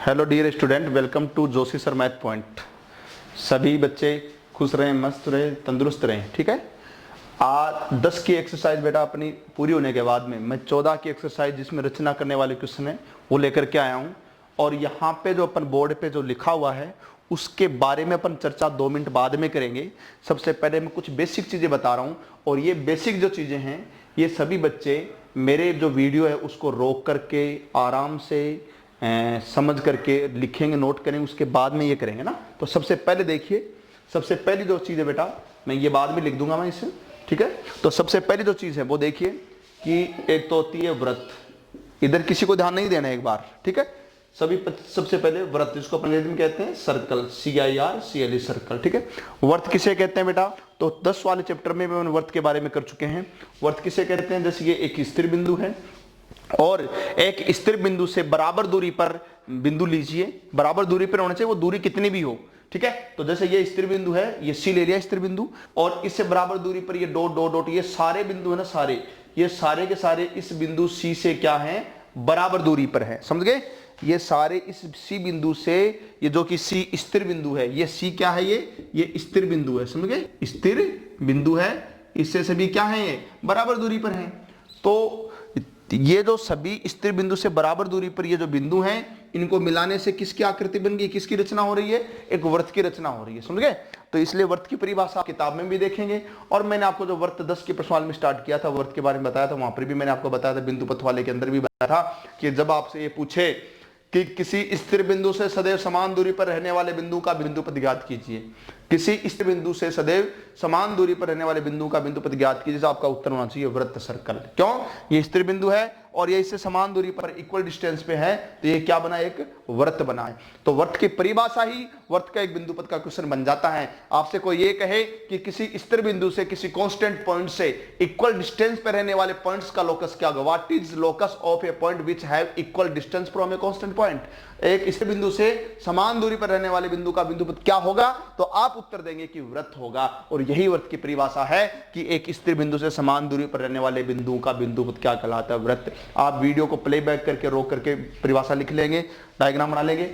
Hello dear student, welcome to Joshi sir math point. सभी बच्चे खुश रहें, मस्त रहें, तंदुरुस्त रहें। ठीक है। आज 10 की एक्सरसाइज बेटा अपनी पूरी होने के बाद में मैं 14 की एक्सरसाइज जिसमें रचना करने वाले क्वेश्चन है वो लेकर के आया हूँ। और यहाँ पे जो अपन बोर्ड पे जो लिखा हुआ है उसके बारे में अपन चर्चा 2 मिनट बाद में करेंगे। सबसे पहले मैं कुछ बेसिक चीज़ें बता रहा हूँ, और ये बेसिक जो चीज़ें हैं ये सभी बच्चे मेरे जो वीडियो है उसको रोक करके आराम से समझ करके लिखेंगे, नोट करेंगे, उसके बाद में ये करेंगे ना। तो सबसे पहले देखिए, सबसे पहली जो चीज़ है बेटा, मैं ये बाद में लिख दूंगा मैं इसे। ठीक है। तो सबसे पहली जो चीज़ है वो देखिए कि एक तो होती है व्रत। इधर किसी को ध्यान नहीं देना है एक बार। ठीक है। सबसे पहले व्रत, जिसको अपन अंग्रेजी में कहते हैं सर्कल, CIRCLE सर्कल। ठीक है। वर्त किसे कहते हैं बेटा? तो 10 वाले चैप्टर में हम वर्त के बारे में कर चुके हैं। वर्त किसे कहते हैं? जैसे ये एक स्थिर बिंदु है और एक स्थिर बिंदु से बराबर दूरी पर बिंदु लीजिए। बराबर दूरी पर होना चाहिए, वो दूरी कितनी भी हो। ठीक है। तो जैसे ये स्थिर बिंदु है, ये C ले लिया स्थिर बिंदु, और इससे बराबर दूरी पर ये डॉट डॉट डॉट, ये सारे बिंदु है ना, सारे ये सारे के सारे इस बिंदु C से क्या है? बराबर दूरी पर है। समझ गए? ये सारे इस C बिंदु से, ये जो कि C स्थिर बिंदु है, ये C क्या है? ये स्थिर बिंदु है। समझ गए? स्थिर बिंदु है, इससे सभी क्या है? ये बराबर दूरी पर है। तो ये जो सभी स्थिर बिंदु से बराबर दूरी पर ये जो बिंदु हैं, इनको मिलाने से किसकी आकृति बन गई? किसकी रचना हो रही है? एक वृत्त की रचना हो रही है। समझ गए? तो इसलिए वृत्त की परिभाषा किताब में भी देखेंगे, और मैंने आपको जो वृत्त 10 के प्रश्नवाल में स्टार्ट किया था, वृत्त के बारे में बताया था, वहां पर भी मैंने आपको बताया था, बिंदु पथ वाले के अंदर भी बताया था कि जब आपसे ये पूछे कि किसी स्थिर बिंदु से सदैव समान दूरी पर रहने वाले बिंदु का बिंदु पथ ज्ञात कीजिए। किसी स्थिर बिंदु से सदैव समान दूरी पर रहने वाले बिंदु का बिंदु पथ ज्ञात कीजिए। आपका उत्तर होना चाहिए वृत्त सर्कल। क्यों? ये स्थिर बिंदु है और ये इससे समान दूरी पर इक्वल डिस्टेंस पे है, तो ये क्या बना? एक वृत्त बना है। तो वृत्त की परिभाषा ही वृत्त का एक बिंदु पथ का क्वेश्चन बन जाता है। आपसे कोई ये कहे कि किसी स्थिर बिंदु से किसी कांस्टेंट पॉइंट से इक्वल डिस्टेंस पे रहने वाले पॉइंट्स का लोकस क्या होगा? What is locus of A point which have equal distance from a constant point? एक स्थिर बिंदु से समान दूरी पर रहने वाले बिंदु का बिंदु पथ क्या होगा? तो आप उत्तर देंगे कि वृत्त होगा। और यही वृत्त की परिभाषा है कि एक स्थिर बिंदु से समान दूरी पर रहने वाले बिंदु का बिंदु पथ क्या कहलाता है? वृत्त। आप वीडियो को प्लेबैक करके रोक करके परिभाषा लिख लेंगे, डायग्राम बना लेंगे,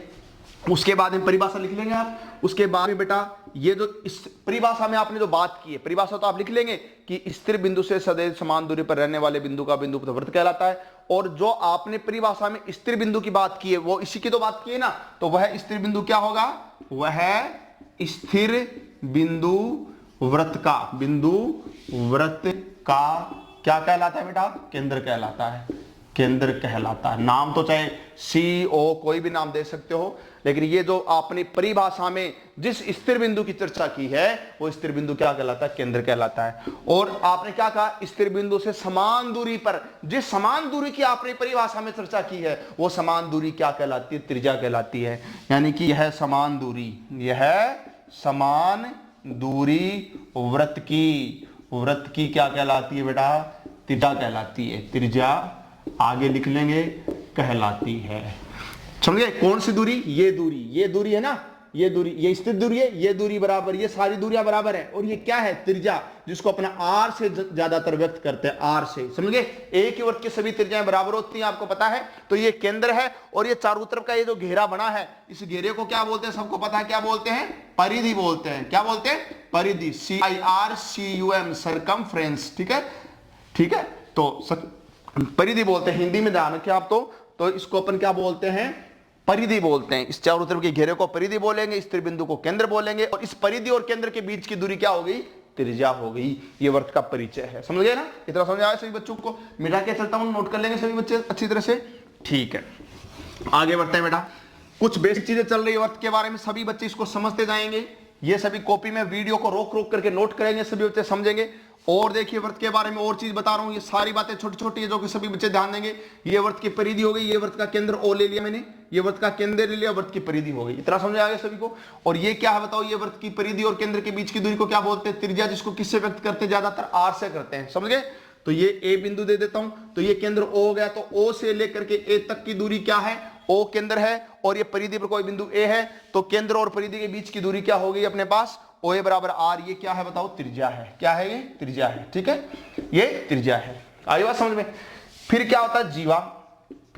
उसके बाद में परिभाषा लिख लेंगे आप। उसके बाद में बेटा ये जो इस परिभाषा में आपने जो बात की है, परिभाषा तो आप लिख लेंगे कि स्थिर बिंदु से सदैव समान दूरी पर रहने वाले बिंदु का बिंदु पथ वृत्त कहलाता है। और जो आपने परिभाषा में स्थिर बिंदु की बात की है, वो इसी की तो बात की है ना, तो वह स्थिर बिंदु क्या होगा? वह स्थिर बिंदु वृत्त का, बिंदु वृत्त का क्या कहलाता है बेटा? केंद्र कहलाता है। केंद्र कहलाता है। नाम तो चाहे CO कोई भी नाम दे सकते हो, लेकिन ये जो आपने परिभाषा में जिस स्थिर बिंदु की चर्चा की है वो स्थिर बिंदु क्या कहलाता है? केंद्र कहलाता है। और आपने क्या कहा? स्थिर बिंदु से समान दूरी पर, जिस समान दूरी की आपने परिभाषा में चर्चा की है वो समान दूरी क्या कहलाती है? त्रिज्या कहलाती है। यानी कि यह समान दूरी, यह समान दूरी वृत्त की क्या कहलाती है बेटा? त्रिज्या कहलाती है। त्रिज्या आगे लिख लेंगे, कहलाती है। समझे? कौन सी दूरी? ये दूरी है ना, ये दूरी, ये स्थिर दूरी है, ये दूरी बराबर, ये सारी दूरियां बराबर है। और ये क्या है? त्रिज्या, जिसको अपना R से ज्यादातर व्यक्त करते हैं, R से। समझ गए? एक ही वृत्त की सभी त्रिज्याएं बराबर होती हैं, आपको पता है। तो ये केंद्र है, और ये चारों तरफ का ये जो घेरा बना है, इस घेरे को क्या बोलते हैं? सबको पता है क्या बोलते हैं? परिधि बोलते हैं। क्या बोलते हैं? परिधि। CIRCUM, circumference. ठीक है, ठीक है। तो परिधि बोलते हैं, हिंदी में ध्यान रखिए आप। तो इसको अपन क्या बोलते हैं? परिधि बोलते हैं। इस चारों तरफ के घेरे को परिधि बोलेंगे, स्थिर बिंदु को केंद्र बोलेंगे, और इस परिधि और केंद्र के बीच की दूरी क्या हो गई? त्रिज्या हो गई। ये वृत्त का परिचय है। समझ गए ना? इतना समझ आया सभी बच्चों को? मिटा के चलता हूं, नोट कर लेंगे सभी बच्चे अच्छी तरह से। ठीक है, आगे बढ़ते हैं बेटा। कुछ बेसिक चीजें चल रही है वृत्त के बारे में, सभी बच्चे इसको समझते जाएंगे। ये सभी कॉपी में वीडियो को रोक रोक करके नोट करेंगे, सभी बच्चे समझेंगे। और देखिए वृत्त के बारे में और चीज बता रहा हूं, ये सारी बातें छोटी छोटी है जो कि सभी बच्चे ध्यान देंगे। ये वृत्त की परिधि हो गई, ये वृत्त का केंद्र O ले लिया मैंने, ये वृत्त का केंद्र ले लिया, वृत्त की परिधि हो गई। इतना समझ आ गया सभी को? और ये क्या है बताओ? ये वृत्त की परिधि और केंद्र के बीच की दूरी को क्या बोलते हैं? त्रिज्या, जिसको किससे व्यक्त करते हैं? ज्यादातर R से करते हैं। समझ गए? तो ये A बिंदु दे देता हूं, तो ये केंद्र O हो गया। तो O से लेकर के A तक की दूरी क्या है? O केंद्र है, और ये परिधि पर कोई बिंदु A है, तो केंद्र और परिधि के बीच की दूरी क्या हो गई अपने पास? OA बराबर R। ये क्या है बताओ? त्रिज्या है। क्या है? ये त्रिज्या है। ठीक है, ये त्रिज्या है। आई बात समझ में? फिर क्या होता है? जीवा।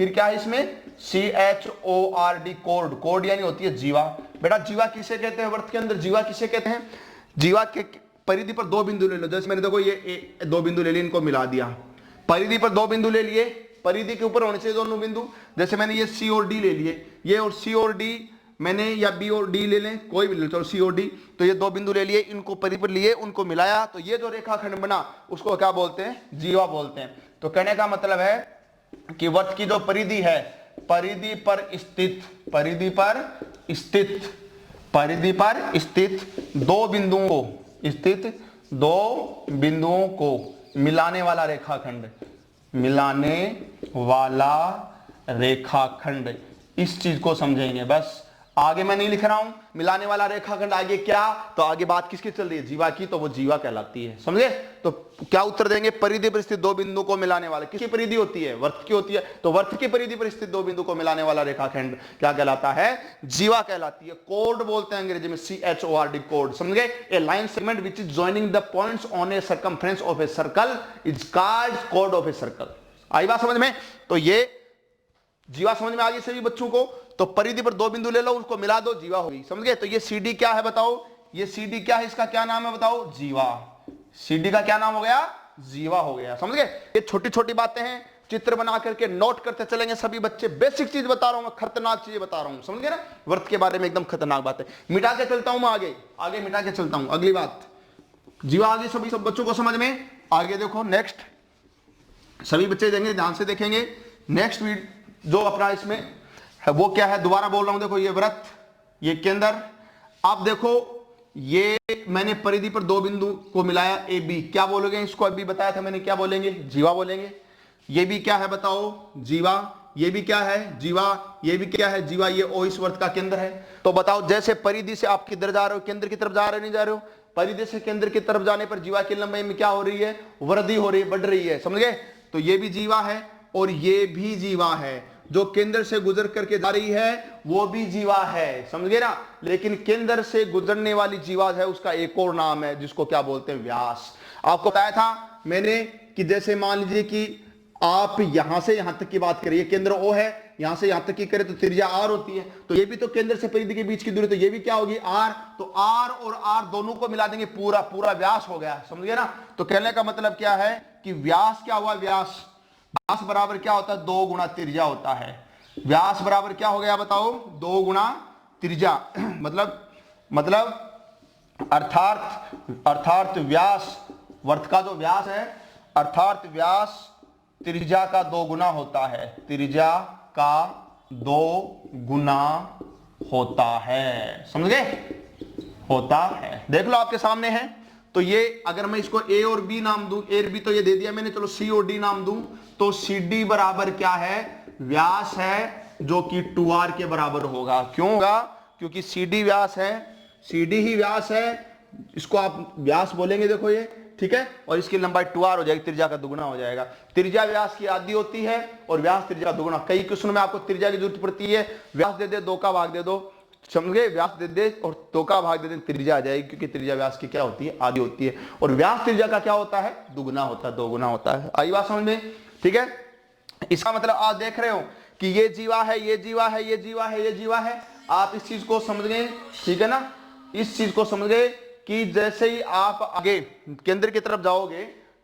फिर क्या है इसमें CHORD, कोर्ड, कोर्ड यानी होती है जीवा। बेटा जीवा किसे कहते हैं वर्त के अंदर, जीवा किसे कहते हैं? जीवा के परिधि पर दो बिंदु ले लो, जैसे मैंने देखो ये दो बिंदु ले लिए, इनको मिला दिया। परिधि पर दो बिंदु ले लिए, परिधि के ऊपर होने चाहिए दोनों बिंदु। जैसे मैंने ये C और D ले लिए, ये और C और D मैंने, या B और D ले लें, कोई भी ले लो, C और D, तो ये दो बिंदु ले लिए, इनको परिधि पर लिए, उनको मिलाया, तो ये जो रेखाखंड बना उसको क्या बोलते हैं? जीवा बोलते हैं। तो कहने का मतलब है कि वर्त की जो परिधि है, परिधि पर स्थित, परिधि पर स्थित, परिधि पर स्थित दो बिंदुओं को, स्थित दो बिंदुओं को मिलाने वाला रेखाखंड, मिलाने वाला रेखाखंड, इस चीज को समझेंगे। बस आगे मैं नहीं लिख रहा हूं मिलाने वाला रेखाखंड, आगे क्या, तो आगे बात किसकी चल रही है? जीवा की, तो वो जीवा कहलाती है। समझे? तो क्या उत्तर देंगे? परिधि पर स्थित दो बिंदु को मिलाने वाला, किसकी परिधि होती है? वर्त की होती है। तो वर्त की परिधि पर स्थित दो बिंदु को मिलाने वाला रेखाखंड क्या कहलाता है? जीवा कहलाती है। कोर्ड बोलते हैं अंग्रेजी में, CHORD, कोर्ड। समझ गए? ए line segment which is joining the points on A circumference of a circle is called code of a circle. आई बात समझ में? तो ये जीवा समझ में आ गई सभी बच्चों को? तो परिधि पर दो बिंदु ले लो, उसको मिला दो, जीवा होगी। समझ गए? तो ये CD क्या है बताओ? ये CD क्या है, इसका क्या नाम है बताओ? जीवा। CD का क्या नाम हो गया? जीवा हो गया। समझ गए? ये छोटी छोटी बातें हैं, चित्र बना करके नोट करते चलेंगे सभी बच्चे। बेसिक चीज बता रहा हूं मैं, खतरनाक चीजें बता रहा हूं। समझ गए ना? वर्त के बारे में एकदम खतरनाक बात है। मिटा के चलता हूं मैं आगे, आगे मिटा के चलता हूं। अगली बात, जीवा आगे सभी सब बच्चों को समझ में? आगे देखो, नेक्स्ट सभी बच्चे देंगे, ध्यान से देखेंगे। नेक्स्ट जो अपना इसमें है वो क्या है, दोबारा बोल रहा हूं। देखो ये वृत्त, ये केंद्र। अब देखो ये मैंने परिधि पर दो बिंदु को मिलाया, AB, क्या बोलोगे इसको? अभी बताया था मैंने, क्या बोलेंगे? जीवा बोलेंगे। ये भी क्या है बताओ? जीवा। ये भी क्या है? जीवा। ये भी क्या है? जीवा। ये O इस वर्त का केंद्र है। तो बताओ, जैसे परिधि से आप किधर जा रहे हो? केंद्र की तरफ जा रहे हो, नहीं जा रहे हो? परिधि से केंद्र की तरफ जाने पर जीवा की लंबाई में क्या हो रही है? वृद्धि हो रही है, बढ़ रही है। समझ गए? तो ये भी जीवा है और ये भी जीवा है। जो केंद्र से गुजर करके जा रही है वो भी जीवा है। समझ गए ना? लेकिन केंद्र से गुजरने वाली जीवा है, उसका एक और नाम है जिसको क्या बोलते हैं? व्यास। आपको बताया था मैंने कि जैसे मान लीजिए कि आप यहां से यहां तक की बात करिए, केंद्र O है, यहां से यहां तक की करें तो त्रिज्या R होती है। तो ये भी तो केंद्र से परिधि के बीच की दूरी, तो ये भी क्या होगी? R। तो R और R दोनों को मिला देंगे, पूरा पूरा व्यास हो गया। समझ गए ना? तो कहने का मतलब क्या है कि व्यास क्या हुआ? व्यास, व्यास बराबर क्या होता है? 2 गुना त्रिज्या होता है। व्यास बराबर क्या हो गया बताओ? 2 गुना त्रिज्या। मतलब अर्थात व्यास, वर्त का जो व्यास है, अर्थात व्यास त्रिज्या का 2 गुना होता है। त्रिज्या का 2 गुना होता है। समझ गए? होता है। देख लो आपके सामने है। तो ये अगर मैं इसको A और B नाम दूं, A और B तो ये दे दिया मैंने, चलो C और D नाम दूं, तो CD बराबर क्या है? व्यास है, जो कि 2R के बराबर होगा। क्यों होगा? क्योंकि CD व्यास है, CD ही व्यास है, इसको आप व्यास बोलेंगे। देखो ये, ठीक है? और इसकी लंबाई 2R हो जाएगी, त्रिज्या का दुगुना हो जाएगा। त्रिज्या व्यास की आधी होती है और व्यास त्रिज्या का दुगुना। कई क्वेश्चन में आपको त्रिज्या की जरूरत पड़ती है, व्यास दे दे 2 का भाग दे दो, समझ गए? व्यास दे दे और 2 का भाग दे दे, त्रिज्या आ जाएगी, क्योंकि त्रिज्या व्यास की क्या होती है? आधी होती है। और व्यास त्रिज्या का क्या होता है? दुगुना होता है, 2 गुना होता है। आई बात समझ में? ठीक है? इसका मतलब आप देख रहे हो कि ये जीवा है, ये जीवा है, ये जीवा है, ये जीवा है। आप इस चीज को समझ गए, ठीक है ना? इस चीज को समझ गए कि जैसे ही आप आगे केंद्र की तरफ जाओगे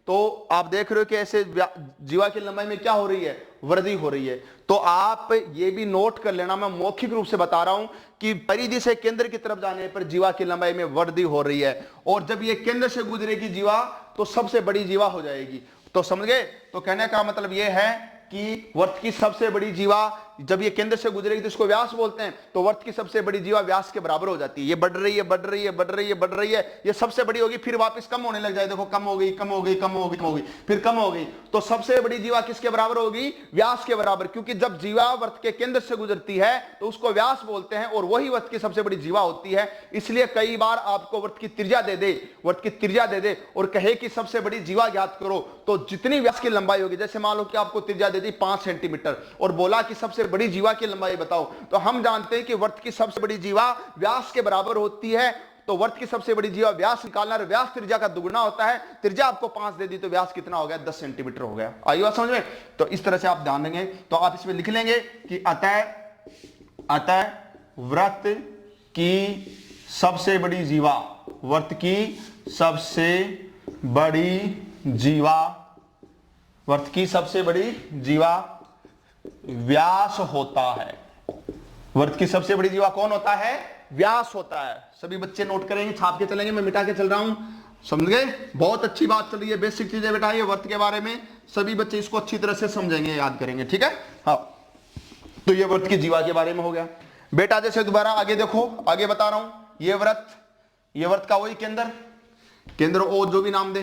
तो आप देख रहे हो कि ऐसे जीवा की लंबाई में क्या हो रही है? वृद्धि हो रही है। तो आप ये भी नोट कर लेना, मैं मौखिक रूप से बता रहा हूं कि परिधि से केंद्र की तरफ जाने पर जीवा की लंबाई में वृद्धि हो रही है, और जब ये केंद्र से गुजरेगी जीवा तो सबसे बड़ी जीवा हो जाएगी। तो समझ गए? तो कहने का मतलब ये है कि वर्त की सबसे बड़ी जीवा जब ये केंद्र से गुजरेगी तो इसको व्यास बोलते हैं। तो वर्त की सबसे बड़ी जीवा व्यास के बराबर हो जाती है। ये बढ़ रही है, बढ़ रही है, बढ़ रही है, बढ़ रही है, ये सबसे बड़ी होगी, फिर वापस कम होने लग जाए। देखो कम हो गई, कम हो गई, कम हो गई, कम हो गई, फिर कम हो गई। तो सबसे बड़ी जीवा किसके बराबर होगी? व्यास के बराबर। क्योंकि जब जीवा वर्त के केंद्र से गुजरती है तो उसको व्यास बोलते हैं, और वही वर्त की सबसे बड़ी जीवा होती है। इसलिए कई बार आपको वर्त की त्रिज्या दे दे, वर्त की त्रिज्या दे दे और कहे कि सबसे बड़ी जीवा ज्ञात करो, तो जितनी व्यास की लंबाई होगी, जैसे मान लो कि आपको त्रिज्या दे दी 5 सेंटीमीटर और बोला कि सबसे बड़ी जीवा की लंबाई बताओ, तो हम जानते हैं कि वर्त की सबसे बड़ी जीवा व्यास के बराबर होती है। तो वर्त की सबसे बड़ी जीवा व्यास निकालना है, व्यास त्रिज्या का दुगुना होता है। त्रिज्या आपको 5 दे दी तो व्यास कितना हो गया, 10 सेंटीमीटर हो गया। आई बात समझ में? तो इस तरह से आप ध्यान देंगे। तो आप इसमें लिख लेंगे कि अतः व्रत की सबसे बड़ी जीवा, वर्त की सबसे बड़ी जीवा, वर्त की सबसे बड़ी जीवा व्यास होता है। वर्त की सबसे बड़ी जीवा कौन होता है? व्यास होता है। सभी बच्चे नोट करेंगे, छाप के चलेंगे, मैं मिटा के चल रहा हूं, समझ गए? बहुत अच्छी बात चल रही है, बेसिक चीजें बेटा ये वर्त के बारे में सभी बच्चे इसको अच्छी तरह से समझेंगे, याद करेंगे, ठीक है? हाँ, तो ये वर्त की जीवा के बारे में हो गया बेटा। जैसे दोबारा आगे देखो, आगे बता रहा हूं, ये वर्त का वही केंद्र ओ जो भी नाम दे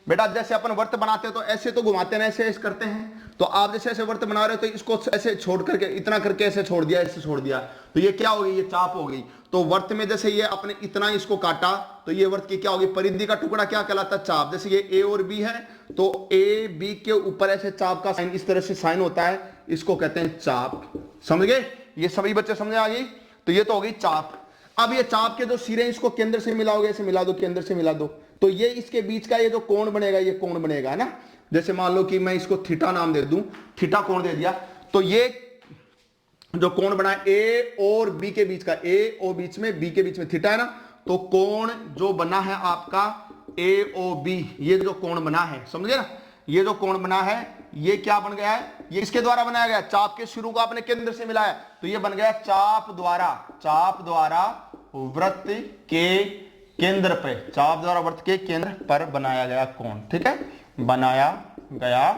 बेटा। जैसे अपन वर्त बनाते हैं तो ऐसे तो घुमाते हैं, ऐसे करते हैं। तो आप जैसे ऐसे वर्त बना रहे हो तो इसको ऐसे छोड़ करके इतना करके ऐसे छोड़ दिया, ऐसे छोड़ दिया, तो ये क्या हो गई? ये चाप हो गई। तो वर्त में जैसे ये आपने इतना इसको काटा तो ये वर्त की क्या होगी? परिधि का टुकड़ा क्या कहलाता है? चाप। जैसे ये ए और बी है तो ए बी के ऊपर ऐसे चाप का साइन इस तरह से साइन होता है, इसको कहते हैं चाप। समझ गए? ये सभी बच्चे समझे आ गई? तो ये तो हो गई चाप। अब ये चाप के जो सिरे इसको केंद्र से मिलाओगे, ऐसे मिला दो, केंद्र से मिला दो, तो ये इसके बीच का ये जो कोण बनेगा, ये कोण बनेगा, है ना? जैसे मान लो कि मैं इसको थीटा नाम दे दूं, थीटा कोण दे दिया, तो ये जो कोण बना है ए और बी के बीच का, ए और बीच में बी के बीच में थीटा है ना, तो कोण जो बना है आपका ए ओ बी, ये जो कोण बना है, समझे ना? ये जो कोण बना है ये क्या बन गया है? ये इसके द्वारा बनाया गया, चाप के शुरू को आपने केंद्र से मिलाया तो ये बन गया चाप द्वारा वृत्त के केंद्र पे, चाप द्वारा वृत्त के केंद्र पर बनाया गया कोण, ठीक है? बनाया गया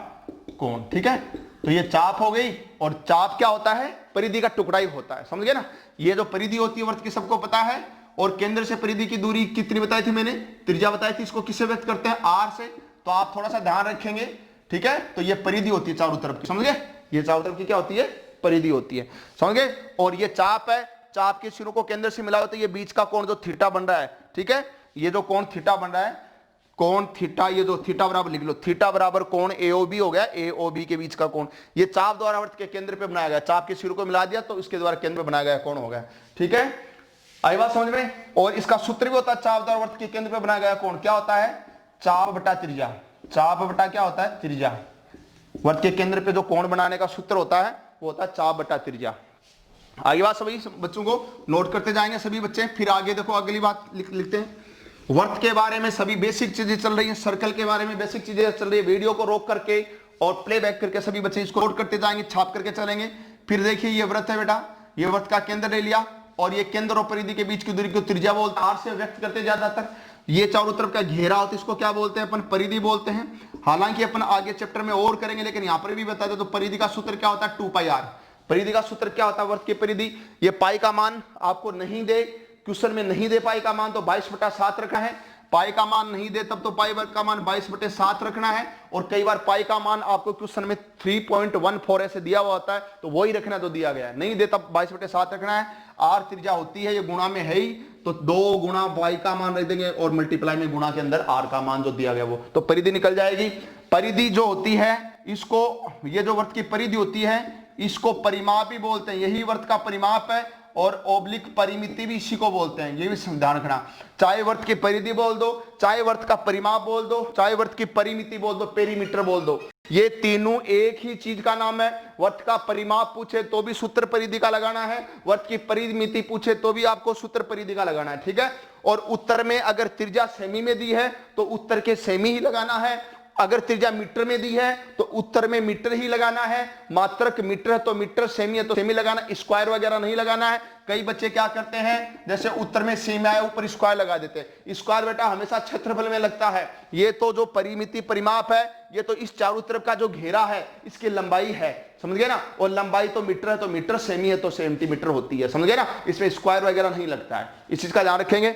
कोण, ठीक है? तो ये चाप हो गई। और चाप क्या होता है? परिधि का टुकड़ा ही होता है, समझ गए ना? ये जो परिधि होती है वर्त की सबको पता है। और केंद्र से परिधि की दूरी कितनी बताई थी मैंने? त्रिज्या बताई थी। इसको किससे व्यक्त करते हैं? आर से। तो आप थोड़ा सा ध्यान रखेंगे, ठीक है? तो ये परिधि होती है चारों तरफ की, समझ गए? ये चारों तरफ की क्या होती है? परिधि होती है, समझ गए? और ये चाप है, चाप के सिरों को केंद्र से मिला होता है, ये बीच का कोण जो थीटा बन रहा है, ठीक है? ये जो कोण थीटा बन रहा है, कोण थीटा, ये जो थीटा बराबर लिख लो, थीटा बराबर कोण एओबी हो गया, एओबी के बीच का कोण, ये चाप द्वारा वर्त के केंद्र पे बनाया गया, चाप के सिरों को मिला दिया तो इसके द्वारा केंद्र पे बनाया गया कोण हो गया, ठीक है? आई बात समझ में? और इसका सूत्र भी होता है चाप द्वारा वर्त के केंद्र पे बनाया गया कोण, क्या होता है? चाप बटा त्रिज्या। चाप बटा क्या होता है? त्रिज्या। वर्त के केंद्र पे जो कोण बनाने का सूत्र होता है वो होता है चाप बटा त्रिज्या। आगे बात सभी बच्चों को नोट करते जाएंगे सभी बच्चे। फिर आगे देखो, अगली बात लिखते हैं। वर्त के बारे में सभी बेसिक चीजें चल रही हैं, सर्कल के बारे में बेसिक चीजें चल रही है। वीडियो को रोक करके और प्लेबैक करके सभी बच्चे इसको नोट करते जाएंगे, छाप करके चलेंगे। फिर देखिए ये व्रत है बेटा, ये व्रत का केंद्र ले लिया और ये केंद्र और परिधि के बीच की दूरी को त्रिज्या बोलते हैं, आर से व्यक्त करते ज्यादातर। ये चारों तरफ का घेरा होता है, इसको क्या बोलते हैं? अपन परिधि बोलते हैं। हालांकि अपन आगे चैप्टर में और करेंगे, लेकिन यहां पर भी बता दे तो परिधि का सूत्र क्या होता है? 2πr। परिधि का सूत्र क्या होता है वर्त की परिधि? ये पाई का मान आपको नहीं दे, क्वेश्चन में नहीं दे पाई का मान, तो 22/7 रखा है। पाई का मान नहीं दे तब तो पाई वर्ग का मान 22/7 रखना है। और कई बार पाई का मान आपको क्वेश्चन में 3.14 ऐसे दिया हुआ होता है, तो वही रखना जो दिया गया है। नहीं दे तब 22/7 रखना है। आर त्रिज्या होती है, ये गुणा में है ही, तो 2 गुणा पाई का मान रख देंगे और मल्टीप्लाई में गुणा के अंदर आर का मान जो दिया गया वो, तो परिधि निकल जाएगी। परिधि जो होती है इसको, ये जो वर्त की परिधि होती है इसको परिमाप भी बोलते हैं, यही वर्त का परिमाप है। और ओब्लिक परिमिति भी इसी को बोलते हैं, ये भी ध्यान रखना। चाहे वर्त की परिधि बोल दो, चाहे वर्त का परिमाप बोल दो, चाहे वर्त की परिमिति बोल दो, पेरीमीटर बोल दो, ये तीनों एक ही चीज का नाम है। वर्त का परिमाप पूछे तो भी सूत्र परिधि का लगाना है, वर्त की परिमिति पूछे तो भी आपको सूत्र परिधि का लगाना है, ठीक है? और उत्तर में अगर त्रिज्या सेमी में दी है तो उत्तर के सेमी ही लगाना है। अगर त्रिज्या मीटर में दी है तो उत्तर में मीटर ही लगाना है। मात्रक मीटर है तो मीटर, सेमी है तो सेमी लगाना, स्क्वायर वगैरह नहीं लगाना है। कई बच्चे क्या करते हैं, जैसे उत्तर में सेमी आया ऊपर स्क्वायर लगा देते हैं। स्क्वायर बेटा हमेशा क्षेत्रफल में लगता है। ये तो जो परिमिति परिमाप है ये तो इस चारों तरफ का जो घेरा है इसकी लंबाई है, समझ गए ना? और लंबाई तो मीटर है तो मीटर, सेमी है तो सेंटीमीटर होती है, समझ गए ना? इसमें स्क्वायर वगैरह नहीं लगता है, इस चीज का ध्यान रखेंगे।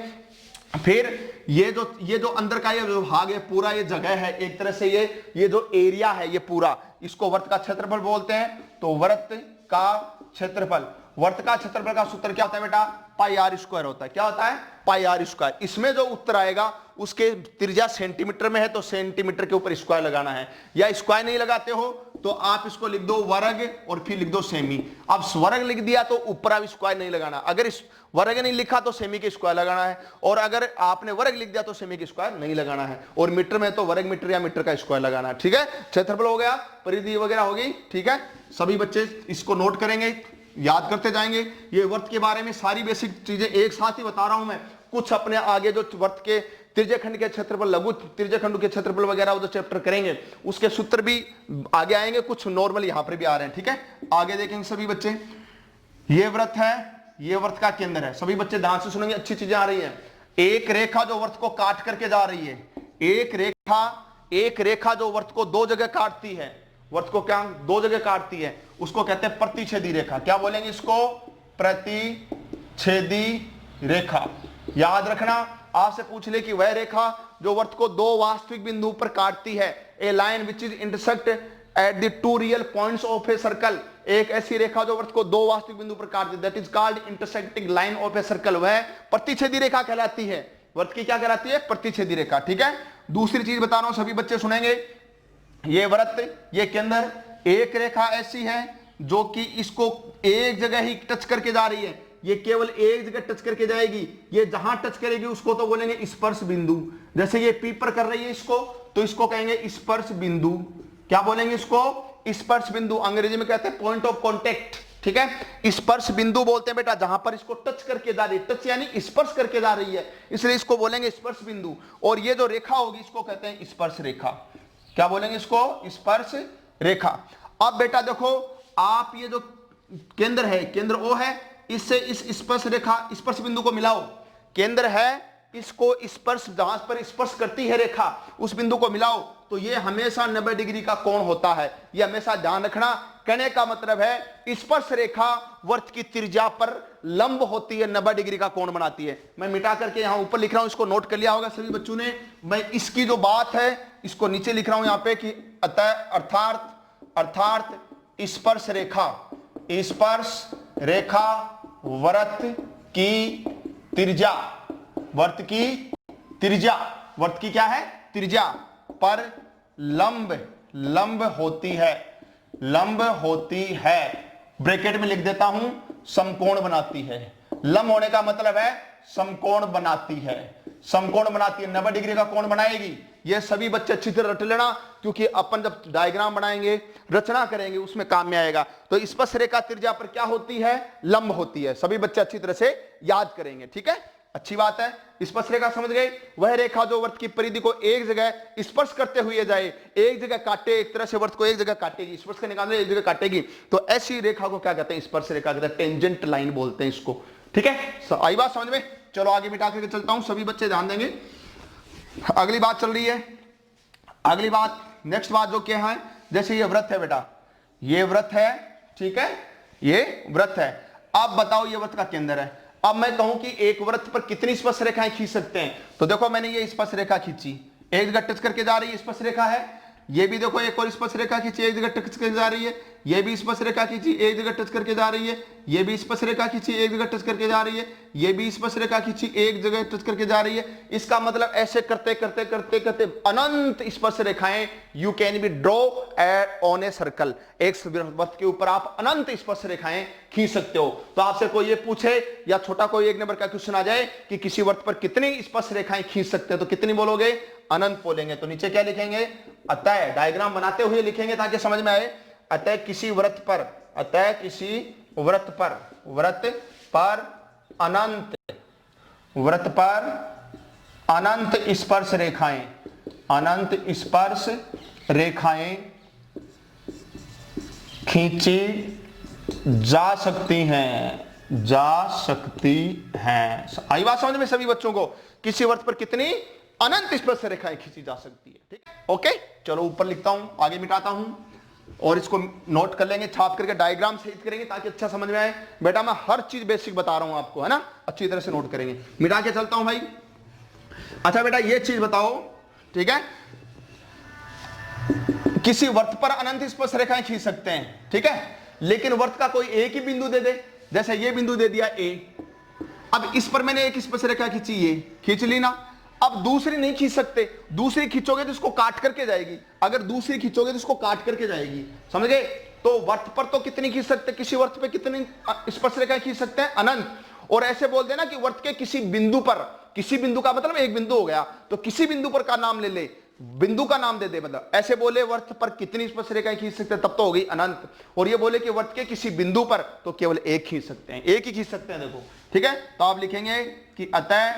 फिर ये जो अंदर का ये जो भाग है पूरा, ये जगह है एक तरह से, ये जो एरिया है ये पूरा, इसको वर्त का क्षेत्रफल बोलते हैं। तो वर्त का क्षेत्रफल, वर्त का क्षेत्रफल का सूत्र क्या होता है बेटा? पाई आर स्क्वायर होता है। क्या होता है? पाई आर स्क्वायर। इसमें जो उत्तर आएगा उसके त्रिज्या सेंटीमीटर में है तो सेंटीमीटर के ऊपर स्क्वायर लगाना है, या स्क्वायर नहीं लगाते हो तो आप इसको लिख दो वर्ग और फिर लिख दो सेमी। अब वर्ग लिख दिया तो ऊपर आप स्क्वायर नहीं लगाना, अगर इस वर्ग नहीं लिखा तो सेमी के स्क्वायर लगाना है, और अगर आपने वर्ग लिख दिया तो सेमी के स्क्वायर नहीं लगाना है, और मीटर में तो वर्ग मीटर या मीटर का स्क्वायर लगाना है। ठीक है, क्षेत्रफल हो गया, परिधि वगैरह हो गई। ठीक है, सभी बच्चे इसको नोट करेंगे, याद करते जाएंगे। ये वर्त के बारे में सारी बेसिक चीजें एक साथ ही बता रहा हूं मैं, कुछ अपने आगे जो वर्त के त्रिज्यखंड के क्षेत्रफल, लघु त्रिज्यखंड के क्षेत्रफल वगैरह वो जो चैप्टर करेंगे उसके सूत्र भी आगे आएंगे, कुछ नॉर्मल यहां पर भी आ रहे हैं। ठीक है, आगे देखेंगे सभी बच्चे। ये व्रत है, ये व्रत का केंद्र है। सभी बच्चे ध्यान से सुनेंगे, अच्छी चीजें आ रही हैं। एक रेखा जो व्रत को काट करके जा रही है, एक रेखा जो व्रत को दो जगह काटती है, व्रत को क्या दो जगह काटती है, उसको कहते हैं प्रतिच्छेदी रेखा। क्या बोलेंगे इसको? प्रतिच्छेदी रेखा। याद रखना, आपसे पूछ ले कि वह रेखा जो वर्त को दो वास्तविक बिंदु पर काटती है, a line which is intersect at the two real points of a circle. एक ऐसी रेखा जो वर्त को दो वास्तविक बिंदु पर काटती है, that is called intersecting line of a circle, वह प्रतिच्छेदी रेखा कहलाती है। वर्त की क्या कहलाती है? प्रतिच्छेदी रेखा। ठीक है, दूसरी चीज बता रहा हूं, सभी बच्चे सुनेंगे। ये व्रत, ये केंद्र, एक रेखा ऐसी है जो कि इसको एक जगह ही टच करके जा रही है, ये केवल एक जगह टच करके जाएगी। ये जहां टच करेगी उसको तो बोलेंगे स्पर्श बिंदु। जैसे ये पी पर कर रही है इसको, तो इसको कहेंगे स्पर्श बिंदु। क्या बोलेंगे इसको? स्पर्श बिंदु। अंग्रेजी में कहते हैं पॉइंट ऑफ कॉन्टेक्ट। ठीक है, स्पर्श बिंदु बोलते हैं बेटा जहां पर इसको टच करके जा रही है, टच यानी स्पर्श करके जा रही है, इसलिए इसको बोलेंगे स्पर्श बिंदु। और ये जो रेखा होगी इसको कहते हैं स्पर्श रेखा। क्या बोलेंगे इसको? स्पर्श रेखा। अब बेटा देखो, आप ये जो केंद्र है, केंद्र O है, इससे इस स्पर्श रेखा, स्पर्श बिंदु को मिलाओ। केंद्र है, इसको स्पर्श, जहां पर स्पर्श करती है रेखा, उस बिंदु को मिलाओ, तो ये हमेशा 90 डिग्री का कोण होता है। ये हमेशा ध्यान रखना। कहने का मतलब है स्पर्श रेखा वर्त की त्रिज्या पर लंब होती है, 90 डिग्री का कोण बनाती है। मैं मिटा करके यहां ऊपर लिख रहा हूं, इसको नोट कर लिया होगा सभी बच्चों ने। मैं इसकी जो बात है इसको नीचे लिख रहा हूं यहां पे कि अर्थात स्पर्श रेखा वर्त की त्रिज्या, वर्त की त्रिज्या, वर्त की क्या है? त्रिज्या पर लंब होती है, लंब होती है। ब्रैकेट में लिख देता हूं, समकोण बनाती है। लंब होने का मतलब है समकोण बनाती है, समकोण बनाती है, 90 डिग्री का कोण बनाएगी। ये सभी बच्चे अच्छी तरह रट लेना, क्योंकि अपन जब डायग्राम बनाएंगे, रचना करेंगे, उसमें काम में आएगा। तो स्पर्श रेखा त्रिज्या पर क्या होती है? लंब होती है। सभी बच्चे अच्छी तरह से याद करेंगे। ठीक है, अच्छी बात है। स्पर्श रेखा समझ गए? वह रेखा जो वर्त की परिधि को एक जगह स्पर्श करते हुए जाए, एक जगह काटे, एक तरह से वर्त को एक जगह काटेगी, स्पर्श करने का मतलब एक जगह काटेगी, तो ऐसी रेखा को क्या कहते हैं? स्पर्श रेखा कहते हैं, टेंजेंट लाइन बोलते हैं इसको। ठीक है, आई बात समझ में? चलो आगे मिटा करके चलता हूं, सभी बच्चे ध्यान देंगे। अगली बात चल रही है, अगली बात, नेक्स्ट बात जो क्या है, जैसे ये व्रत है बेटा, ये व्रत है, ठीक है, ये व्रत है। अब बताओ ये व्रत का केंद्र है। अब मैं कहूं कि एक व्रत पर कितनी स्पर्श रेखाएं खींच सकते हैं, तो देखो मैंने ये स्पर्श रेखा खींची, एक जगह टच करके जा रही है, स्पर्श रेखा है। ये भी देखो एक और स्पर्श रेखा खींची, एक जगह टच करके जा रही है। ये भी स्पर्श रेखा खींची, एक जगह टच करके जा रही है। ये भी स्पर्श रेखा खींची, एक जगह टच करके जा रही है। ये भी स्पर्श रेखा खींची, एक जगह टच करके जा रही है। इसका मतलब ऐसे करते करते करते करते अनंत स्पर्श रेखाएं you can be draw on A circle. एक वृत्त के ऊपर आप अनंत स्पर्श रेखाएं खींच सकते हो। तो आपसे कोई ये पूछे या छोटा कोई एक नंबर का क्वेश्चन आ जाए कि किसी वृत्त पर कितनी स्पर्श रेखाएं खींच सकते हैं, तो कितनी बोलोगे? अनंत बोलेंगे। तो नीचे क्या लिखेंगे? अतः, डायग्राम बनाते हुए लिखेंगे ताकि समझ में आए। अतः किसी व्रत पर, अतः किसी व्रत पर अनंत, व्रत पर अनंत स्पर्श रेखाएं, अनंत स्पर्श रेखाएं खींची जा सकती हैं, जा सकती हैं। आई बात समझ में सभी बच्चों को? किसी व्रत पर कितनी अनंत स्पर्श रेखाएं खींची जा सकती है। ठीक है, ओके। चलो ऊपर लिखता हूं, आगे मिटाता हूं, और इसको नोट कर लेंगे, छाप करके डायग्राम सहित करेंगे ताकि अच्छा समझ में आए। बेटा मैं हर चीज बेसिक बता रहा हूं आपको, है ना, अच्छी तरह से नोट करेंगे। मिटा के चलता हूं भाई। अच्छा बेटा ये चीज बताओ, ठीक है, किसी वर्त पर अनंत स्पर्श रेखाएं खींच सकते हैं, ठीक है, लेकिन वर्त का कोई एक ही बिंदु दे दे। जैसे ये बिंदु दे दिया ए, अब इस पर मैंने एक स्पर्श रेखा खींची, ये खींच ली ना। अब दूसरी नहीं खींच सकते, दूसरी खींचोगे तो इसको काट करके जाएगी, अगर दूसरी खींचोगे तो इसको काट करके जाएगी, समझ गए। तो वर्त पर तो कितनी खींच सकते, किसी वर्त पे कितनी स्पर्शरेखाएं खींच सकते हैं, अनंत। और ऐसे बोल देना कि वर्त के किसी बिंदु पर, किसी बिंदु का मतलब एक बिंदु हो गया, तो किसी बिंदु पर का नाम ले ले, बिंदु का नाम दे दे, मतलब ऐसे बोले वर्त पर कितनी स्पर्शरेखाएं खींच सकते हैं, तब तो हो गई अनंत। और ये बोले कि वर्त के किसी बिंदु पर तो केवल एक खींच सकते हैं, एक ही खींच सकते हैं, देखो ठीक है। तो आप लिखेंगे कि अतः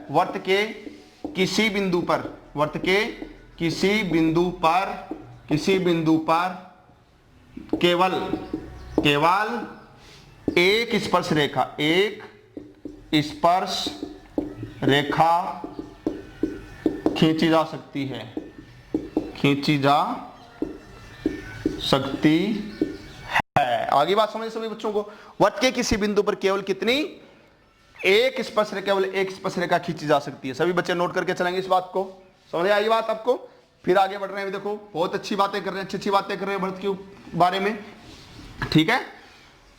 वर्त के किसी बिंदु पर, वर्त के किसी बिंदु पर केवल एक स्पर्श रेखा खींची जा सकती है, आगे बात समझे सभी बच्चों को। वर्त के किसी बिंदु पर केवल कितनी, एक स्पर्श रेखा, केवल एक स्पर्श रेखा खींची जा सकती है। सभी बच्चे नोट करके चलेंगे इस बात को, समझ आई बात आपको। फिर आगे बढ़ रहे हैं, देखो बहुत अच्छी बातें कर रहे हैं, अच्छी बातें कर रहे हैं वर्त के बारे में, ठीक है।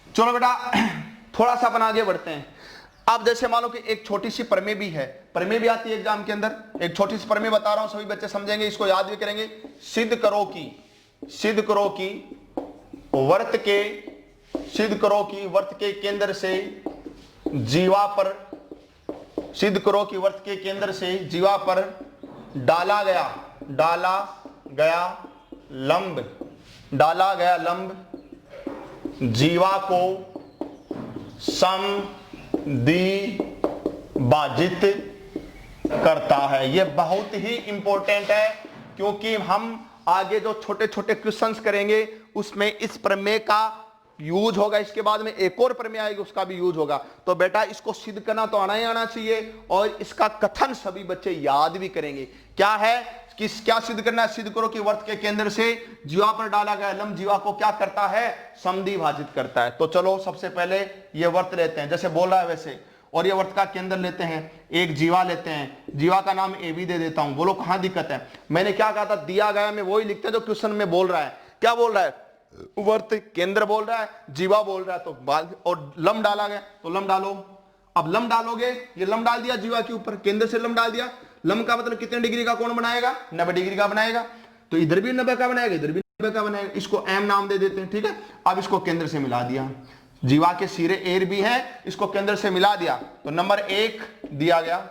चलो बेटा थोड़ा सा अपन आगे बढ़ते हैं। अब जैसे मानो कि एक छोटी सी प्रमेय भी है, प्रमेय भी आती है एग्जाम के अंदर, एक छोटी सी प्रमेय बता रहा हूं, सभी बच्चे समझेंगे, इसको याद भी करेंगे। सिद्ध करो कि वर्त के केंद्र से जीवा पर डाला गया लंब जीवा को समद्विभाजित करता है। यह बहुत ही इंपॉर्टेंट है, क्योंकि हम आगे जो छोटे छोटे क्वेश्चंस करेंगे उसमें इस प्रमेय का यूज होगा, इसके बाद में एक और प्रमेय आएगी उसका भी यूज होगा। तो बेटा इसको सिद्ध करना तो आना ही आना चाहिए, और इसका कथन सभी बच्चे याद भी करेंगे। क्या है, क्या सिद्ध करना है, सिद्ध करो कि वर्त के केंद्र से जीवा पर डाला गया लंब जीवा को क्या करता है, समद्विभाजित करता है। तो चलो सबसे पहले ये वर्त लेते हैं, जैसे बोल रहा है वैसे, और ये वर्त का केंद्र लेते हैं, एक जीवा लेते हैं, जीवा का नाम ए बी दे देता हूं। बोलो कहां दिक्कत है, मैंने क्या कहा था, दिया गया में वही लिखते हैं जो क्वेश्चन में बोल रहा है। क्या बोल रहा है, वर्त केंद्र बोल रहा है, जीवा बोल रहा है, तो और लंब डाला गया तो लंब डालो। अब लंब डालोगे, ये लंब डाल दिया जीवा के ऊपर, केंद्र से लंब डाल दिया, लंब का मतलब कितने डिग्री का कोण बनाएगा, 90 डिग्री का बनाएगा, तो इधर भी 90 का बनाएगा, इधर भी 90 का बनाएगा, इसको एम नाम दे देते हैं, ठीक है। अब इसको केंद्र से मिला दिया, जीवा के सिरे एर भी है, इसको केंद्र से मिला दिया, तो नंबर 1 दिया गया।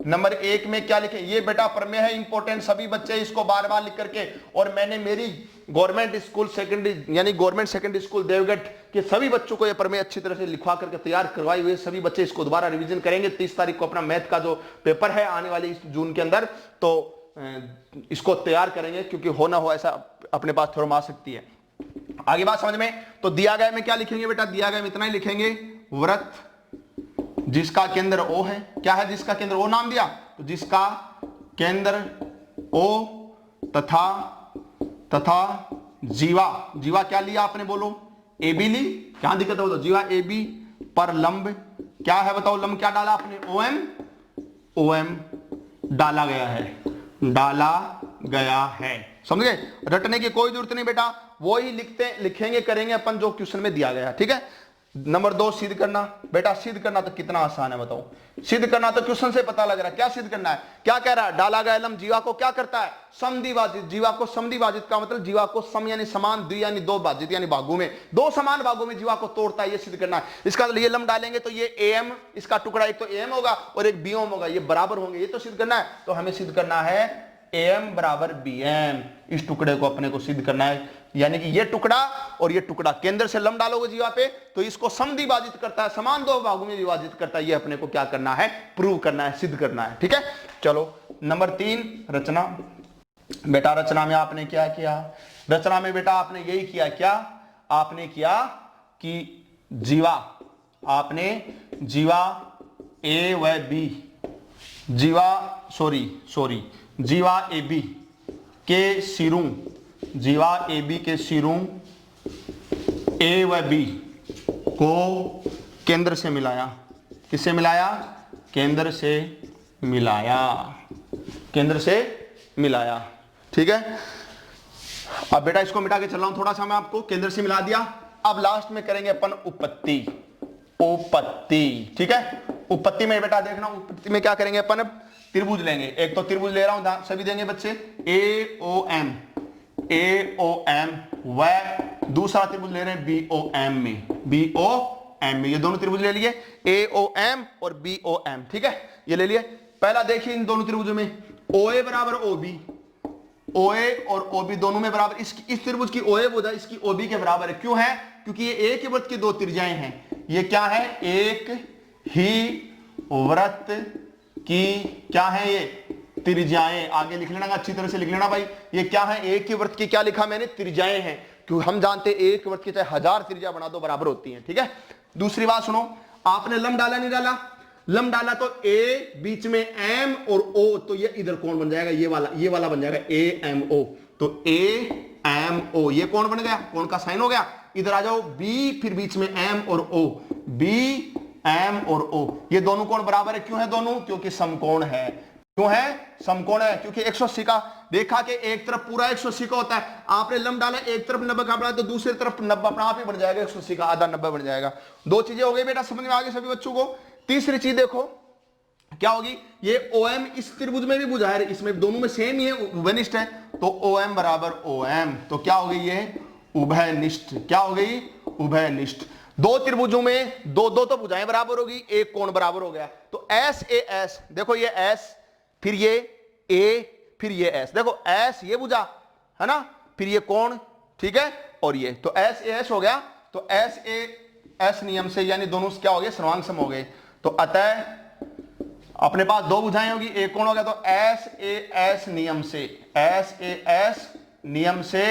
नंबर 1 में क्या लिखे, ये बेटा प्रमेय है इंपॉर्टेंट, सभी बच्चे इसको बार बार लिख करके, और मैंने मेरी गवर्नमेंट स्कूल सेकेंडरी यानी गवर्नमेंट सेकेंडरी स्कूल देवगढ़ के सभी बच्चों को ये प्रमेय अच्छी तरह से लिखवा करके तैयार करवाई हुई, सभी बच्चे इसको दोबारा रिवीजन करेंगे। 30 तारीख को अपना मैथ का जो पेपर है आने वाली जून के अंदर, तो इसको तैयार करेंगे, क्योंकि हो ना हो ऐसा अपने पास थोड़ा आ सकती है। आगे बात समझ में, तो दिया गया में क्या लिखेंगे बेटा, दिया गया में इतना ही लिखेंगे, व्रत जिसका केंद्र O है, क्या है जिसका केंद्र O नाम दिया, तो जिसका केंद्र O तथा जीवा क्या लिया आपने, बोलो AB ली, क्या दिक्कत है बोलो, जीवा AB पर लंब क्या है बताओ, लंब क्या डाला आपने, OM डाला गया है, समझ गए। रटने की कोई जरूरत नहीं बेटा, वो ही लिखेंगे करेंगे अपन जो क्वेश्चन में दिया गया, ठीक है। नंबर 2 सिद्ध करना, बेटा सिद्ध करना तो कितना आसान है बताओ, सिद्ध करना तो क्वेश्चन से पता लग रहा है। क्या सिद्ध करना है, क्या कह रहा है, डाला गया लंब जीवा को क्या करता है, समद्विभाजित, जीवा को समद्विभाजित का मतलब जीवा को सम यानी समान, द्वि यानी दो, भाजित यानी भागों में, दो समान भागों में जीवा को तोड़ता है, ये सिद्ध करना है। इसका मतलब ये लंब डालेंगे तो ये AM, इसका टुकड़ा एक तो AM होगा और एक BM होगा, ये बराबर होंगे, ये तो सिद्ध करना है। तो हमें सिद्ध करना है AM बराबर BM, इस टुकड़े को अपने को सिद्ध करना है, यानी कि ये टुकड़ा और ये टुकड़ा केंद्र से लंब डालोगे जीवा पे तो इसको समद्विभाजित करता है, समान दो भागों में विभाजित करता है, ये अपने को क्या करना है, प्रूव करना है, सिद्ध करना है, ठीक है। चलो नंबर 3 रचना। बेटा रचना में आपने क्या किया, रचना में बेटा आपने यही किया, क्या आपने किया कि जीवा, आपने जीवा A व B, जीवा AB के सिरों, जीवा AB के सिरों A व B को केंद्र से मिलाया, किससे मिलाया, केंद्र से मिलाया, ठीक है। अब बेटा इसको मिटा के चल रहा हूं थोड़ा सा मैं आपको, केंद्र से मिला दिया। अब लास्ट में करेंगे अपन उपपत्ति, ठीक है। उत्पत्ति में बेटा देखना, उत्पत्ति में क्या करेंगे अपन, त्रिभुज लेंगे। एक तो त्रिभुज ले रहा हूं, सभी देंगे बच्चे, AOM, AOM, व दूसरा त्रिभुज ले रहे हैं BOM में, BOM में। ये दोनों त्रिभुज ले लिए, AOM और BOM, ठीक है, ये ले लिए। पहला देखिए इन दोनों त्रिभुजों में OA बराबर OB, OA और OB दोनों में बराबर, इस त्रिभुज की OA भुजा इसकी OB के बराबर है। क्यों है? क्योंकि ये एक ही वृत्त की दो त्रिज्याएं हैं। ये क्या है? एक ही वृत्त की क्या है ये त्रिज्याएं। आगे लिख लेना, अच्छी तरह से लिख लेना भाई। ये क्या है? एक ही वृत्त की क्या लिखा मैंने? त्रिज्याएं हैं। क्योंकि हम जानते हैं एक वृत्त की चाहे 1000 त्रिज्या बना दो बराबर होती है, ठीक है। दूसरी बात सुनो, आपने लंब डाला नहीं डाला? लंब डाला तो ए बीच में एम और ओ, तो ये इधर कौन बन जाएगा? ये वाला बन जाएगा AMO। तो AMO ये कौन बन गया? कौन का साइन हो गया। इधर आ जाओ, बी फिर बीच में एम और ओ, BM और O, ये दोनों कौन बराबर है? क्यों है दोनों? क्योंकि समकोण है। क्यों है? समकोण है। क्योंकि 180 का देखा कि एक तरफ पूरा 180 का होता है, आपने लंब डाला, एक तरफ 90 का बढ़ा तो दूसरी तरफ 90 अपना आप ही बन जाएगा, 180 का आधा 90 बन जाएगा। दो चीजें हो गई बेटा, समझ में आ गई सभी बच्चों को। तीसरी चीज देखो क्या होगी, ये OM इस त्रिभुज में भी भुजा है, इसमें दोनों में सेम ही है, उभयनिष्ठ है। तो OM बराबर OM, तो क्या हो गई ये? उभयनिष्ठ। क्या हो गई? उभयनिष्ठ। दो त्रिभुजों में दो दो तो भुजाएं बराबर होगी, एक कोण बराबर हो गया। तो SAS, देखो ये S, फिर ये A, फिर ये S, देखो S ये भुजा है ना, फिर ये कोण, ठीक है, और ये तो SAS हो गया। तो SAS नियम से यानी दोनों क्या हो गए? सर्वांग सम हो गए। तो अतः अपने पास दो भुजाएं होगी, एक कोण हो गया। तो SAS नियम से, SAS नियम से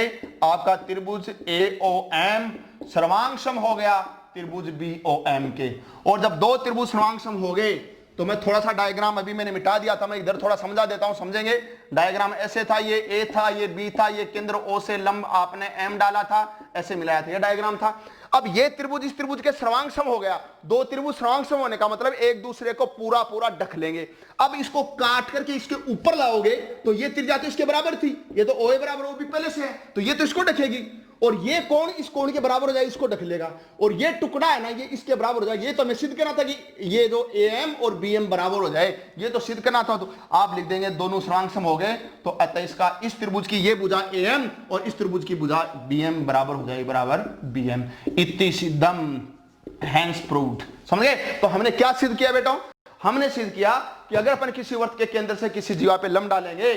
आपका त्रिभुज AOM सर्वांग सम हो गया त्रिभुज BOM के। और जब दो त्रिभुज सर्वांग सम हो गए तो मैं थोड़ा सा डायग्राम अभी मैंने मिटा दिया था, मैं इधर थोड़ा समझा देता हूं, समझेंगे। डायग्राम ऐसे था, ये A था, ये B था, ये केंद्र O से लंब आपने M डाला था, ऐसे मिलाया था, ये डायग्राम था। अब ये त्रिभुज इस त्रिभुज के सर्वांग सम हो गया। दो त्रिभुज सर्वांग सम होने का मतलब एक दूसरे को पूरा पूरा ढक लेंगे। अब इसको काट करके इसके ऊपर लाओगे तो ये त्रिज्या तो इसके बराबर थी, ये तो OA बराबर OB पहले से है, तो ये तो इसको ढकेगी। और ये कोण इस कोण के बराबर हो जाए, इसको ढक लेगा। और ये टुकड़ा है ना, ये इसके बराबर हो जाए। ये तो मैं सिद्ध करना था कि ये जो AM और BM बराबर हो जाए, ये तो सिद्ध करना था। तो आप लिख देंगे दोनों सर्वांग सम हो गए, तो अतः इसका इस त्रिभुज की ये भुजा AM और इस त्रिभुज की भुजा BM बराबर हो जाएगी, बराबर BM। इति सिद्धम, हैंस प्रूव्ड। समझ गए? तो हमने क्या सिद्ध किया बेटा? हमने सिद्ध किया कि अगर अपन किसी वृत्त के केंद्र से किसी जीवा पे लंब डालेंगे,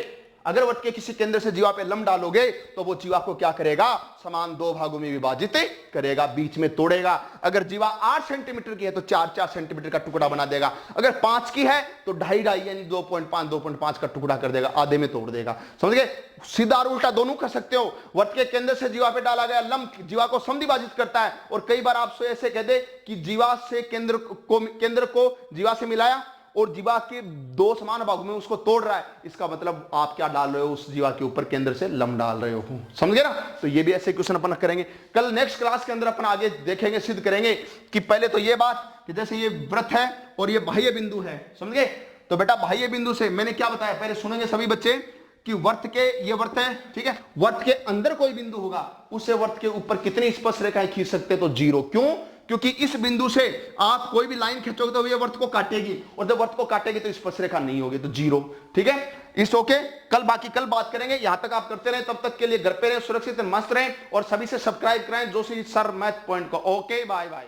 अगर वृत्त के किसी केंद्र से जीवा पे लंब डालोगे तो वो जीवा को क्या करेगा? समान दो भागों में विभाजित करेगा, बीच में तोड़ेगा। अगर जीवा 8 सेंटीमीटर की है तो 4-4 सेंटीमीटर का टुकड़ा बना देगा। अगर 5 की है तो 2.5 यानी 2.5 का टुकड़ा कर देगा, आधे में तोड़ देगा। समझ गए? सीधा और उल्टा दोनों कर सकते हो। वृत्त के केंद्र से जीवा पे डाला गया लंब जीवा को समद्विभाजित करता है। और कई बार आप ऐसे कह दे कि जीवा से केंद्र को जीवा से मिलाया और जीवा के दो समान भागों में उसको तोड़ रहा है, इसका मतलब आप क्या डाल रहे हो? उस जीवा के ऊपर केंद्र से लंब डाल रहे हो। समझ गए ना? तो ये भी ऐसे क्वेश्चन अपन करेंगे कल नेक्स्ट क्लास के अंदर। अपन आगे देखेंगे, सिद्ध करेंगे कि पहले तो ये बात कि जैसे ये वृत्त है और ये बाह्य बिंदु है, समझ गए? तो बेटा बाह्य बिंदु से मैंने क्या बताया, पहले सुनेंगे सभी बच्चे कि वृत्त के ये वृत्त है, ठीक है, वृत्त के अंदर कोई बिंदु होगा, उससे वृत्त के ऊपर कितनी स्पर्श रेखाएं खींच सकते? तो 0। क्यों? क्योंकि इस बिंदु से आप कोई भी लाइन खींचोगे तो ये वृत्त को काटेगी, और जब वृत्त को काटेगी तो स्पर्श रेखा नहीं होगी, तो 0। ठीक है, इस ओके। कल बाकी कल बात करेंगे। यहां तक आप करते रहे, तब तक के लिए घर पे रहे, सुरक्षित मस्त रहें और सभी से सब्सक्राइब कराएं जोशी सर मैथ पॉइंट को। Okay, bye bye.